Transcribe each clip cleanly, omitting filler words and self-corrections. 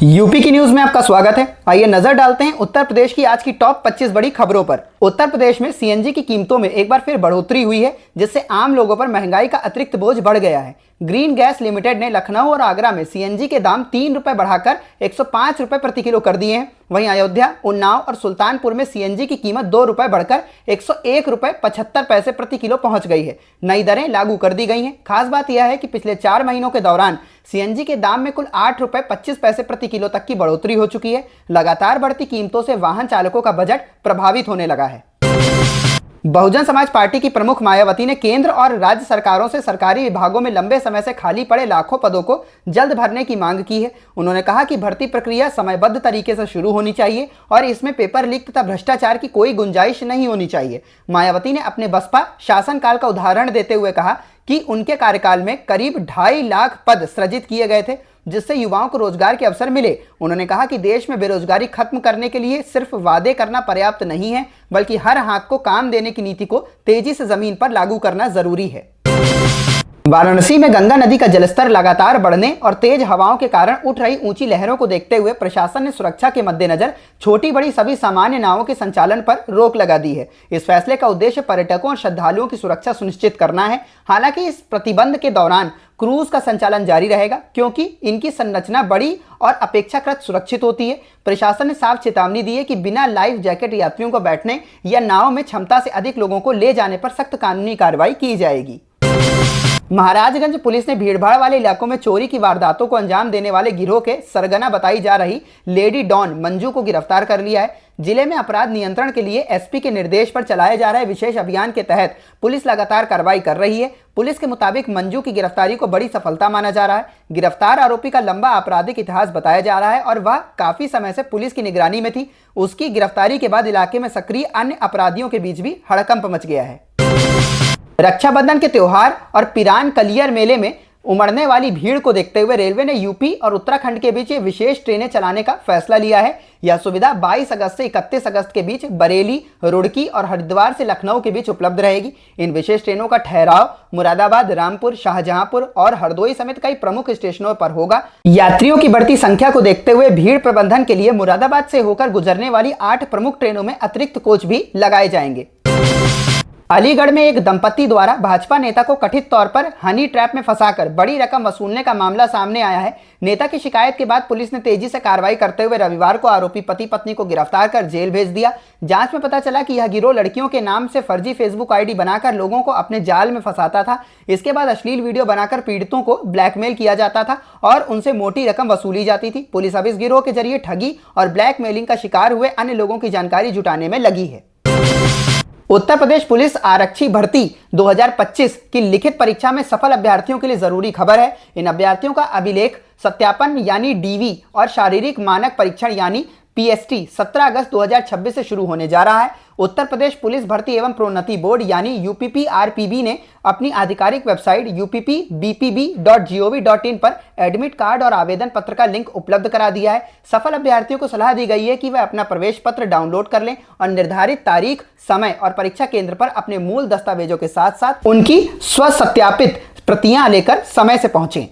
UP की news में आपका स्वागत है। आइए नजर डालते हैं उत्तर प्रदेश की आज की टॉप 25 बड़ी खबरों पर। उत्तर प्रदेश में सीएनजी की कीमतों में एक बार फिर बढ़ोतरी हुई है, जिससे आम लोगों पर महंगाई का अतिरिक्त बोझ बढ़ गया है। ग्रीन गैस लिमिटेड ने लखनऊ और आगरा में सीएनजी के दाम 3 रुपए बढ़ाकर 105 रुपए प्रति किलो कर दिए हैं। वहीं अयोध्या, उन्नाव और सुल्तानपुर में सीएनजी की कीमत 2 रुपए बढ़कर 101 रुपए 75 पैसे प्रति किलो पहुंच गई है। नई दरें लागू कर दी गई हैं। खास बात यह है कि पिछले 4 महीनों के दौरान सीएनजी के दाम में कुल 8 रुपए 25 पैसे प्रति किलो तक की बढ़ोतरी हो चुकी है। लगातार बढ़ती कीमतों से वाहन चालकों का बजट प्रभावित होने लगा है। बहुजन समाज पार्टी की प्रमुख मायावती ने केंद्र और राज्य सरकारों से सरकारी विभागों में लंबे समय से खाली पड़े लाखों पदों को जल्द भरने की मांग की है। उन्होंने कहा कि भर्ती प्रक्रिया समयबद्ध तरीके से शुरू होनी चाहिए और इसमें पेपर लीक तथा भ्रष्टाचार की कोई गुंजाइश नहीं होनी चाहिए। मायावती ने अपने बसपा शासनकाल का उदाहरण देते हुए कहा कि उनके कार्यकाल में करीब 2.5 लाख पद सृजित किए गए थे, जिससे युवाओं को रोजगार के अवसर मिले। उन्होंने कहा कि देश में बेरोजगारी खत्म करने के लिए सिर्फ वादे करना पर्याप्त नहीं है, बल्कि हर हाथ को काम देने की नीति को तेजी से जमीन पर लागू करना जरूरी है। वाराणसी में गंगा नदी का जलस्तर लगातार बढ़ने और तेज हवाओं के कारण उठ रही ऊंची लहरों को देखते हुए प्रशासन ने सुरक्षा के मद्देनजर छोटी बड़ी सभी सामान्य नावों के संचालन पर रोक लगा दी है। इस फैसले का उद्देश्य पर्यटकों और श्रद्धालुओं की सुरक्षा सुनिश्चित करना है। हालांकि इस प्रतिबंध के दौरान क्रूज का संचालन जारी रहेगा, क्योंकि इनकी संरचना बड़ी और अपेक्षाकृत सुरक्षित होती है। प्रशासन ने साफ चेतावनी दी है कि बिना लाइफ जैकेट यात्रियों को बैठने या नाव में क्षमता से अधिक लोगों को ले जाने पर सख्त कानूनी कार्रवाई की जाएगी। महाराजगंज पुलिस ने भीड़भाड़ वाले इलाकों में चोरी की वारदातों को अंजाम देने वाले गिरोह के सरगना बताई जा रही लेडी डॉन मंजू को गिरफ्तार कर लिया है। जिले में अपराध नियंत्रण के लिए एसपी के निर्देश पर चलाए जा रहे विशेष अभियान के तहत पुलिस लगातार कार्रवाई कर रही है। पुलिस के मुताबिक मंजू की गिरफ्तारी को बड़ी सफलता माना जा रहा है। गिरफ्तार आरोपी का लंबा आपराधिक इतिहास बताया जा रहा है और वह काफी समय से पुलिस की निगरानी में थी। उसकी गिरफ्तारी के बाद इलाके में सक्रिय अन्य अपराधियों के बीच भी हड़कंप मच गया है। रक्षाबंधन के त्योहार और पिरान कलियर मेले में उमड़ने वाली भीड़ को देखते हुए रेलवे ने यूपी और उत्तराखंड के बीच विशेष ट्रेनें चलाने का फैसला लिया है। यह सुविधा 22 अगस्त से 31 अगस्त के बीच बरेली, रुड़की और हरिद्वार से लखनऊ के बीच उपलब्ध रहेगी। इन विशेष ट्रेनों का ठहराव मुरादाबाद, रामपुर, शाहजहांपुर और हरदोई समेत कई प्रमुख स्टेशनों पर होगा। यात्रियों की बढ़ती संख्या को देखते हुए भीड़ प्रबंधन के लिए मुरादाबाद से होकर गुजरने वाली 8 प्रमुख ट्रेनों में अतिरिक्त कोच भी लगाए जाएंगे। अलीगढ़ में एक दंपति द्वारा भाजपा नेता को कथित तौर पर हनी ट्रैप में फंसाकर बड़ी रकम वसूलने का मामला सामने आया है। नेता की शिकायत के बाद पुलिस ने तेजी से कार्रवाई करते हुए रविवार को आरोपी पति पत्नी को गिरफ्तार कर जेल भेज दिया। जांच में पता चला कि यह गिरोह लड़कियों के नाम से फर्जी फेसबुक आईडी बनाकर लोगों को अपने जाल में फंसाता था। इसके बाद अश्लील वीडियो बनाकर पीड़ितों को ब्लैकमेल किया जाता था और उनसे मोटी रकम वसूली जाती थी। पुलिस अब इस गिरोह के जरिए ठगी और ब्लैकमेलिंग का शिकार हुए अन्य लोगों की जानकारी जुटाने में लगी है। उत्तर प्रदेश पुलिस आरक्षी भर्ती 2025 की लिखित परीक्षा में सफल अभ्यर्थियों के लिए जरूरी खबर है। इन अभ्यर्थियों का अभिलेख सत्यापन यानी डीवी और शारीरिक मानक परीक्षण यानी पीएसटी 17 अगस्त 2026 से शुरू होने जा रहा है। उत्तर प्रदेश पुलिस भर्ती एवं प्रोन्नति बोर्ड यानी यूपीपीआरपीबी ने अपनी आधिकारिक वेबसाइट uppbpb.gov.in पर एडमिट कार्ड और आवेदन पत्र का लिंक उपलब्ध करा दिया है। सफल अभ्यर्थियों को सलाह दी गई है कि वे अपना प्रवेश पत्र डाउनलोड कर लें और निर्धारित तारीख, समय और परीक्षा केंद्र पर अपने मूल दस्तावेजों के साथ साथ उनकी स्वसत्यापित प्रतियां लेकर समय से पहुंचें।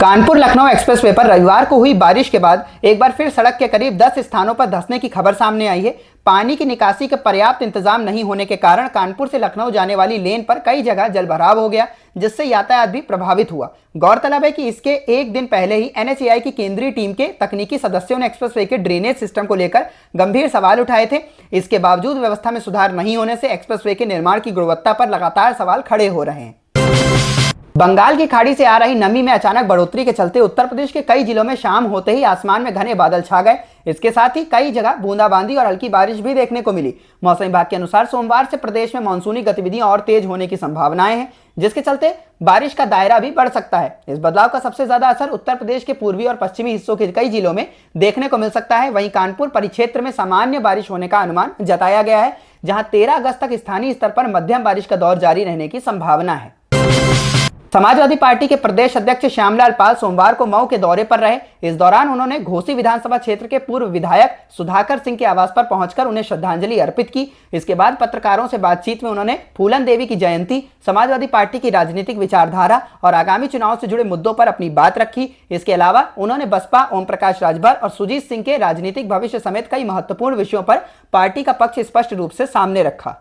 कानपुर लखनऊ एक्सप्रेसवे पर रविवार को हुई बारिश के बाद एक बार फिर सड़क के करीब 10 स्थानों पर धंसने की खबर सामने आई है। पानी की निकासी का पर्याप्त इंतजाम नहीं होने के कारण कानपुर से लखनऊ जाने वाली लेन पर कई जगह जलभराव हो गया, जिससे यातायात भी प्रभावित हुआ। गौरतलब है कि इसके एक दिन पहले ही एनएचएआई की केंद्रीय टीम के तकनीकी सदस्यों ने एक्सप्रेसवे के ड्रेनेज सिस्टम को लेकर गंभीर सवाल उठाए थे। इसके बावजूद व्यवस्था में सुधार नहीं होने से एक्सप्रेसवे के निर्माण की गुणवत्ता पर लगातार सवाल खड़े हो रहे हैं। बंगाल की खाड़ी से आ रही नमी में अचानक बढ़ोतरी के चलते उत्तर प्रदेश के कई जिलों में शाम होते ही आसमान में घने बादल छा गए। इसके साथ ही कई जगह बूंदाबांदी और हल्की बारिश भी देखने को मिली। मौसम विभाग के अनुसार सोमवार से प्रदेश में मानसूनी गतिविधियां और तेज होने की संभावनाएं हैं, जिसके चलते बारिश का दायरा भी बढ़ सकता है। इस बदलाव का सबसे ज्यादा असर उत्तर प्रदेश के पूर्वी और पश्चिमी हिस्सों के कई जिलों में देखने को मिल सकता है। वहीं कानपुर परिक्षेत्र में सामान्य बारिश होने का अनुमान जताया गया है, जहां 13 अगस्त तक स्थानीय स्तर पर मध्यम बारिश का दौर जारी रहने की संभावना है। समाजवादी पार्टी के प्रदेश अध्यक्ष श्यामलाल पाल सोमवार को मऊ के दौरे पर रहे। इस दौरान उन्होंने घोसी विधानसभा क्षेत्र के पूर्व विधायक सुधाकर सिंह के आवास पर पहुंचकर उन्हें श्रद्धांजलि अर्पित की। इसके बाद पत्रकारों से बातचीत में उन्होंने फूलन देवी की जयंती, समाजवादी पार्टी की राजनीतिक विचारधारा और आगामी चुनाव से जुड़े मुद्दों पर अपनी बात रखी। इसके अलावा उन्होंने बसपा, ओम प्रकाश राजभर और सुजीत सिंह के राजनीतिक भविष्य समेत कई महत्वपूर्ण विषयों पर पार्टी का पक्ष स्पष्ट रूप से सामने रखा।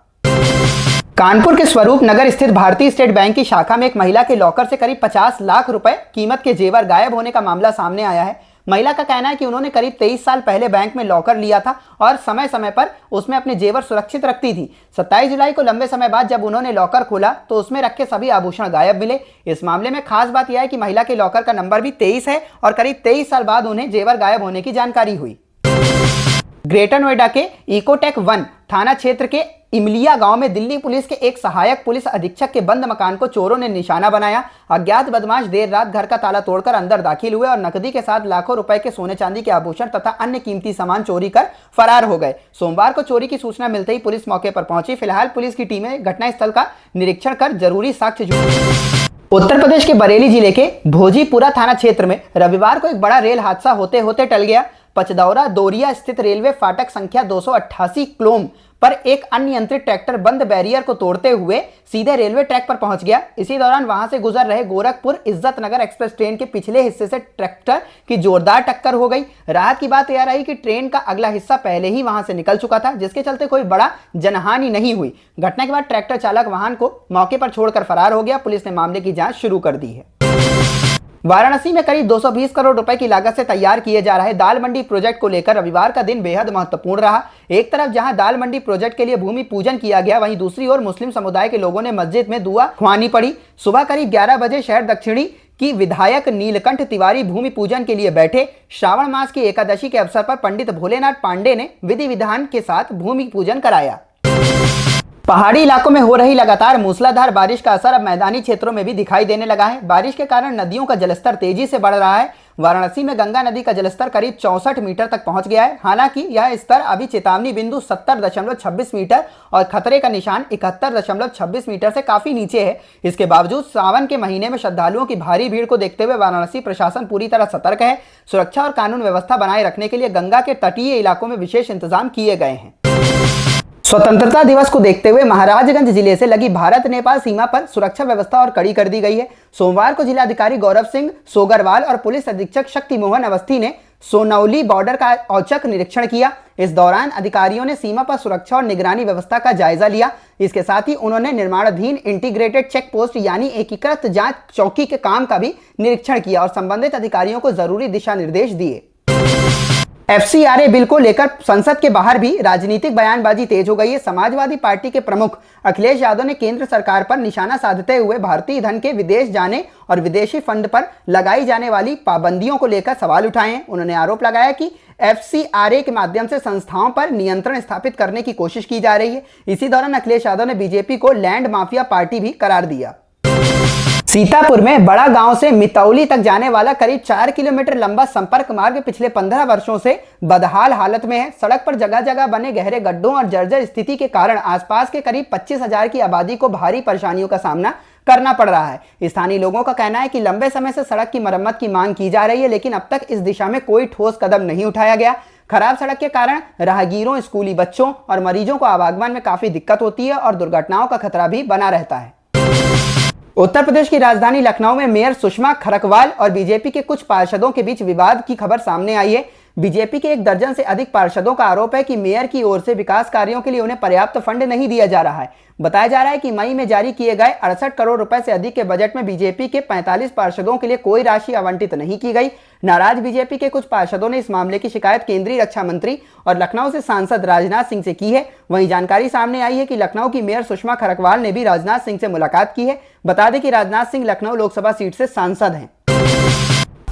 कानपुर के स्वरूप नगर स्थित भारतीय स्टेट बैंक की शाखा में एक महिला के लॉकर से करीब 50 लाख रुपए कीमत के जेवर गायब होने का मामला सामने आया है। महिला का कहना है कि उन्होंने करीब 23 साल पहले बैंक में लॉकर लिया था और समय समय पर उसमें अपने जेवर सुरक्षित रखती थी। 27 जुलाई को लंबे समय बाद जब उन्होंने लॉकर खोला तो उसमें रखे सभी आभूषण गायब मिले। इस मामले में खास बात यह है कि महिला के लॉकर का नंबर भी 23 है और करीब 23 साल बाद उन्हें जेवर गायब होने की जानकारी हुई। ग्रेटर नोएडा के इकोटेक 1 थाना क्षेत्र के इमलिया गांव में दिल्ली पुलिस के एक सहायक पुलिस अधीक्षक के बंद मकान को चोरों ने निशाना बनाया। अज्ञात बदमाश देर रात घर का ताला तोड़कर अंदर दाखिल हुए और नकदी के साथ लाखों रुपए के सोने चांदी के आभूषण तथा अन्य कीमती सामान चोरी कर फरार हो गए। सोमवार को चोरी की सूचना मिलते ही पुलिस मौके पर पहुंची। फिलहाल पुलिस की टीमें घटनास्थल का निरीक्षण कर जरूरी साक्ष्य जुटाई। उत्तर प्रदेश के बरेली जिले के भोजीपुरा थाना क्षेत्र में रविवार को एक बड़ा रेल हादसा होते होते टल गया। पचदौरा दोरिया स्थित रेलवे फाटक संख्या 288 क्लोम पर एक अनियंत्रित ट्रैक्टर बंद बैरियर को तोड़ते हुए सीधे रेलवे ट्रैक पर पहुंच गया। इसी दौरान वहां से गुजर रहे गोरखपुर इज्जत नगर एक्सप्रेस ट्रेन के पिछले हिस्से से ट्रैक्टर की जोरदार टक्कर हो गई। राहत की बात यह रही कि ट्रेन का अगला हिस्सा पहले ही वहां से निकल चुका था, जिसके चलते कोई बड़ा जनहानि नहीं हुई। घटना के बाद ट्रैक्टर चालक वाहन को मौके पर छोड़कर फरार हो गया। पुलिस ने मामले की जांच शुरू कर दी है। वाराणसी में करीब 220 करोड़ रुपए की लागत से तैयार किए जा रहे दाल मंडी प्रोजेक्ट को लेकर रविवार का दिन बेहद महत्वपूर्ण रहा। एक तरफ जहां दाल मंडी प्रोजेक्ट के लिए भूमि पूजन किया गया, वहीं दूसरी ओर मुस्लिम समुदाय के लोगों ने मस्जिद में दुआ ख्वानी पड़ी। सुबह करीब 11 बजे शहर दक्षिणी की विधायक नीलकंठ तिवारी भूमि पूजन के लिए बैठे। श्रावण मास की एकादशी के अवसर पर पंडित भोलेनाथ पांडे ने विधि विधान के साथ भूमि पूजन कराया। पहाड़ी इलाकों में हो रही लगातार मूसलाधार बारिश का असर अब मैदानी क्षेत्रों में भी दिखाई देने लगा है। बारिश के कारण नदियों का जलस्तर तेजी से बढ़ रहा है। वाराणसी में गंगा नदी का जलस्तर करीब 64 मीटर तक पहुंच गया है। हालांकि यह स्तर अभी चेतावनी बिंदु 70.26 मीटर और खतरे का निशान 71.26 मीटर से काफी नीचे है। इसके बावजूद सावन के महीने में श्रद्धालुओं की भारी भीड़ को देखते हुए वाराणसी प्रशासन पूरी तरह सतर्क है। सुरक्षा और कानून व्यवस्था बनाए रखने के लिए गंगा के तटीय इलाकों में विशेष इंतजाम किए गए हैं। स्वतंत्रता दिवस को देखते हुए महाराजगंज जिले से लगी भारत नेपाल सीमा पर सुरक्षा व्यवस्था और कड़ी कर दी गई है। सोमवार को जिलाधिकारी गौरव सिंह सोगरवाल और पुलिस अधीक्षक शक्ति मोहन अवस्थी ने सोनौली बॉर्डर का औचक निरीक्षण किया। इस दौरान अधिकारियों ने सीमा पर सुरक्षा और निगरानी व्यवस्था का जायजा लिया। इसके साथ ही उन्होंने निर्माणाधीन इंटीग्रेटेड चेक पोस्ट यानी एकीकृत जांच चौकी के काम का भी निरीक्षण किया और संबंधित अधिकारियों को जरूरी दिशा निर्देश दिए। FCRA बिल को लेकर संसद के बाहर भी राजनीतिक बयानबाजी तेज हो गई है। समाजवादी पार्टी के प्रमुख अखिलेश यादव ने केंद्र सरकार पर निशाना साधते हुए भारतीय धन के विदेश जाने और विदेशी फंड पर लगाई जाने वाली पाबंदियों को लेकर सवाल उठाए हैं। उन्होंने आरोप लगाया कि FCRA के माध्यम से संस्थाओं पर नियंत्रण स्थापित करने की कोशिश की जा रही है। इसी दौरान अखिलेश यादव ने बीजेपी को लैंड माफिया पार्टी भी करार दिया। सीतापुर में बड़ा गांव से मितौली तक जाने वाला करीब 4 किलोमीटर लंबा संपर्क मार्ग पिछले 15 वर्षों से बदहाल हालत में है। सड़क पर जगह जगह बने गहरे गड्ढों और जर्जर स्थिति के कारण आसपास के करीब 25,000 की आबादी को भारी परेशानियों का सामना करना पड़ रहा है। स्थानीय लोगों का कहना है कि लंबे समय से सड़क की मरम्मत की मांग की जा रही है, लेकिन अब तक इस दिशा में कोई ठोस कदम नहीं उठाया गया। खराब सड़क के कारण राहगीरों, स्कूली बच्चों और मरीजों को आवागमन में काफी दिक्कत होती है और दुर्घटनाओं का खतरा भी बना रहता है। उत्तर प्रदेश की राजधानी लखनऊ में मेयर सुषमा खरकवाल और बीजेपी के कुछ पार्षदों के बीच विवाद की खबर सामने आई है। बीजेपी के 1 दर्जन से अधिक पार्षदों का आरोप है कि मेयर की ओर से विकास कार्यों के लिए उन्हें पर्याप्त फंड नहीं दिया जा रहा है। बताया जा रहा है कि मई में जारी किए गए 68 करोड़ रुपए से अधिक के बजट में बीजेपी के 45 पार्षदों के लिए कोई राशि आवंटित नहीं की गई। नाराज बीजेपी के कुछ पार्षदों ने इस मामले की शिकायत केंद्रीय रक्षा मंत्री और लखनऊ से सांसद राजनाथ सिंह से की है। वहीं जानकारी सामने आई है कि लखनऊ की मेयर सुषमा खरकवाल ने भी राजनाथ सिंह से मुलाकात की है। बता दें कि राजनाथ सिंह लखनऊ लोकसभा सीट से सांसद हैं।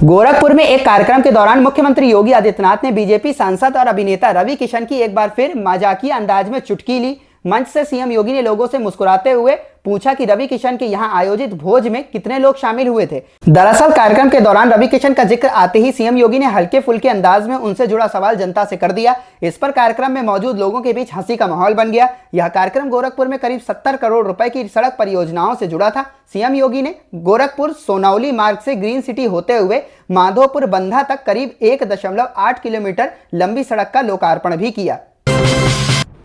गोरखपुर में एक कार्यक्रम के दौरान मुख्यमंत्री योगी आदित्यनाथ ने बीजेपी सांसद और अभिनेता रवि किशन की एक बार फिर मजाकिया अंदाज में चुटकी ली। मंच से सीएम योगी ने लोगों से मुस्कुराते हुए पूछा कि रवि किशन के यहां आयोजित भोज में कितने लोग शामिल हुए थे। दरअसल कार्यक्रम के दौरान रवि किशन का जिक्र आते ही सीएम योगी ने हल्के फुल्के अंदाज में उनसे जुड़ा सवाल जनता से कर दिया। इस पर कार्यक्रम में मौजूद लोगों के बीच हंसी का माहौल बन गया। यह कार्यक्रम गोरखपुर में करीब 70 करोड़ रुपए की सड़क परियोजनाओं से जुड़ा था। सीएम योगी ने गोरखपुर सोनौली मार्ग से ग्रीन सिटी होते हुए माधोपुर बंधा तक करीब 1.8 किलोमीटर लंबी सड़क का लोकार्पण भी किया।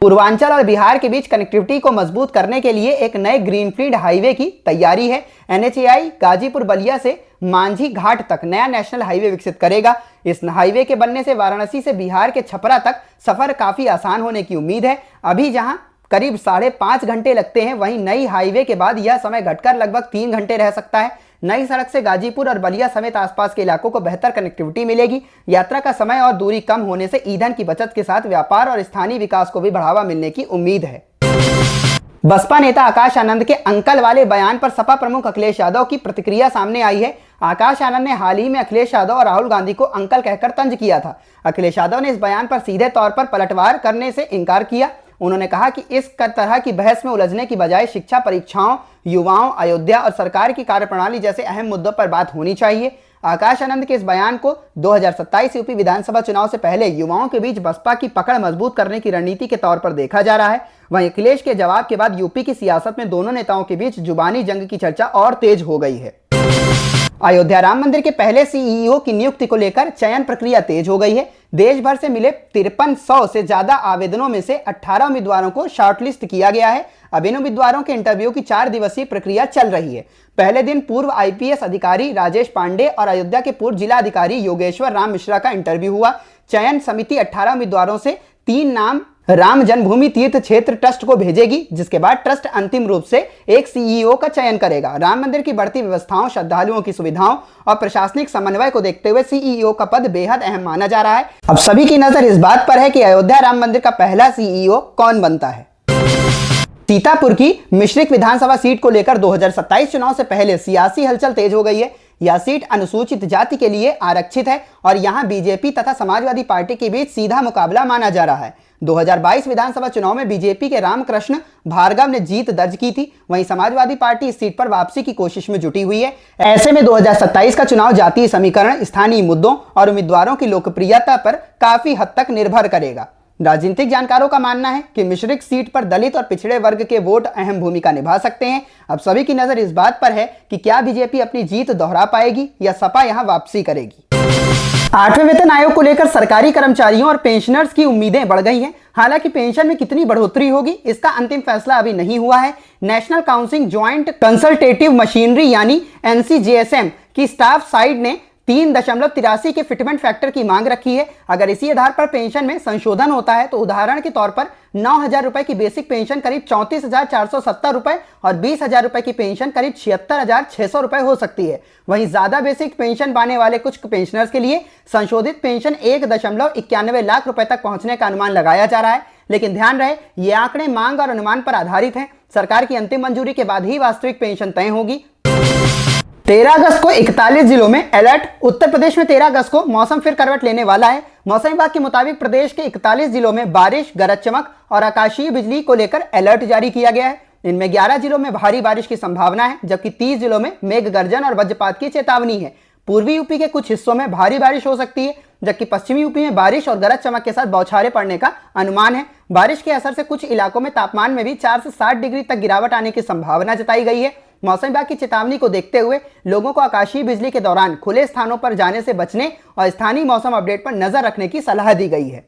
पूर्वांचल और बिहार के बीच कनेक्टिविटी को मजबूत करने के लिए एक नए ग्रीनफील्ड हाईवे की तैयारी है। NHAI गाजीपुर बलिया से मांझी घाट तक नया नेशनल हाईवे विकसित करेगा। इस हाईवे के बनने से वाराणसी से बिहार के छपरा तक सफर काफी आसान होने की उम्मीद है। अभी जहां करीब 5.5 घंटे लगते हैं, वहीं नई हाईवे के बाद यह समय घटकर लगभग 3 घंटे रह सकता है। नई सड़क से गाजीपुर और बलिया समेत आसपास के इलाकों को बेहतर कनेक्टिविटी मिलेगी। यात्रा का समय और दूरी कम होने से ईंधन की बचत के साथ व्यापार और स्थानीय विकास को भी बढ़ावा मिलने की उम्मीद है। बसपा नेता आकाश आनंद के अंकल वाले बयान पर सपा प्रमुख अखिलेश यादव की प्रतिक्रिया सामने आई है। आकाश आनंद ने हाल ही में अखिलेश यादव और राहुल गांधी को अंकल कहकर तंज किया था। अखिलेश यादव ने इस बयान पर सीधे तौर पर पलटवार करने से इनकार किया। उन्होंने कहा कि इस तरह की बहस में उलझने की बजाय शिक्षा, परीक्षाओं, युवाओं, अयोध्या और सरकार की कार्यप्रणाली जैसे अहम मुद्दों पर बात होनी चाहिए। आकाश आनंद के इस बयान को 2027 यूपी विधानसभा चुनाव से पहले युवाओं के बीच बसपा की पकड़ मजबूत करने की रणनीति के तौर पर देखा जा रहा है। वहीं अखिलेश के जवाब के बाद यूपी की सियासत में दोनों नेताओं के बीच जुबानी जंग की चर्चा और तेज हो गई है। अयोध्या राम मंदिर के पहले सीईओ की नियुक्ति को लेकर चयन प्रक्रिया तेज हो गई है। देश भर से मिले 5300 से ज्यादा आवेदनों में से 18 उम्मीदवारों को शॉर्टलिस्ट किया गया है। अब इन उम्मीदवारों के इंटरव्यू की 4 दिवसीय प्रक्रिया चल रही है। पहले दिन पूर्व IPS अधिकारी राजेश पांडे और अयोध्या के पूर्व जिला अधिकारी योगेश्वर राम मिश्रा का इंटरव्यू हुआ। चयन समिति 18 उम्मीदवारों से 3 नाम राम जन्मभूमि तीर्थ क्षेत्र ट्रस्ट को भेजेगी, जिसके बाद ट्रस्ट अंतिम रूप से एक सीईओ का चयन करेगा। राम मंदिर की बढ़ती व्यवस्थाओं, श्रद्धालुओं की सुविधाओं और प्रशासनिक समन्वय को देखते हुए सीईओ का पद बेहद अहम माना जा रहा है। अब सभी की नजर इस बात पर है कि अयोध्या राम मंदिर का पहला सीईओ कौन बनता है। सीतापुर की मिश्रिक विधानसभा सीट को लेकर 2027 चुनाव से पहले सियासी हलचल तेज हो गई है। यह सीट अनुसूचित जाति के लिए आरक्षित है और यहां बीजेपी तथा समाजवादी पार्टी के बीच सीधा मुकाबला माना जा रहा है। 2022 विधानसभा चुनाव में बीजेपी के रामकृष्ण भार्गव ने जीत दर्ज की थी। वहीं समाजवादी पार्टी इस सीट पर वापसी की कोशिश में जुटी हुई है। ऐसे में 2027 का चुनाव जातीय समीकरण, स्थानीय मुद्दों और उम्मीदवारों की लोकप्रियता पर काफी हद तक निर्भर करेगा। राजनीतिक जानकारों का मानना है कि मिश्रिक सीट पर दलित और पिछड़े वर्ग के वोट अहम भूमिका निभा सकते हैं। अब सभी की नजर इस बात पर है कि क्या बीजेपी अपनी जीत दोहरा पाएगी या सपा यहां वापसी करेगी। 8वें वेतन आयोग को लेकर सरकारी कर्मचारियों और पेंशनर्स की उम्मीदें बढ़ गई हैं। हालांकि पेंशन में कितनी बढ़ोतरी होगी, इसका अंतिम फैसला अभी नहीं हुआ है। National council joint consultative machinery यानी NCJSM की स्टाफ साइड ने 3.83 के फिटमेंट फैक्टर की मांग रखी है। अगर इसी आधार पर पेंशन में संशोधन होता है तो उदाहरण के तौर पर 9,000 रुपए की बेसिक पेंशन करीब 34,470 रुपए और 20,000 रुपए की पेंशन करीब 76,600 रुपए हो सकती है। वहीं ज्यादा बेसिक पेंशन पाने वाले कुछ पेंशनर्स के लिए संशोधित पेंशन 1.91 लाख रुपए तक पहुंचने का अनुमान लगाया जा रहा है। लेकिन ध्यान रहे, ये आंकड़े मांग और अनुमान पर आधारित हैं। सरकार की अंतिम मंजूरी के बाद ही वास्तविक पेंशन तय होगी। 13 अगस्त को 41 जिलों में अलर्ट। उत्तर प्रदेश में 13 अगस्त को मौसम फिर करवट लेने वाला है। मौसम विभाग के मुताबिक प्रदेश के 41 जिलों में बारिश, गरज चमक और आकाशीय बिजली को लेकर अलर्ट जारी किया गया है। इनमें 11 जिलों में भारी बारिश की संभावना है, जबकि 30 जिलों में मेघ गर्जन और वज्रपात की चेतावनी है। पूर्वी यूपी के कुछ हिस्सों में भारी बारिश हो सकती है, जबकि पश्चिमी यूपी में बारिश और गरज चमक के साथ बौछारें पड़ने का अनुमान है। बारिश के असर से कुछ इलाकों में तापमान में भी 4 से 60 डिग्री तक गिरावट आने की संभावना जताई गई है। मौसम विभाग की चेतावनी को देखते हुए लोगों को आकाशीय बिजली के दौरान खुले स्थानों पर जाने से बचने और स्थानीय मौसम अपडेट पर नजर रखने की सलाह दी गई है।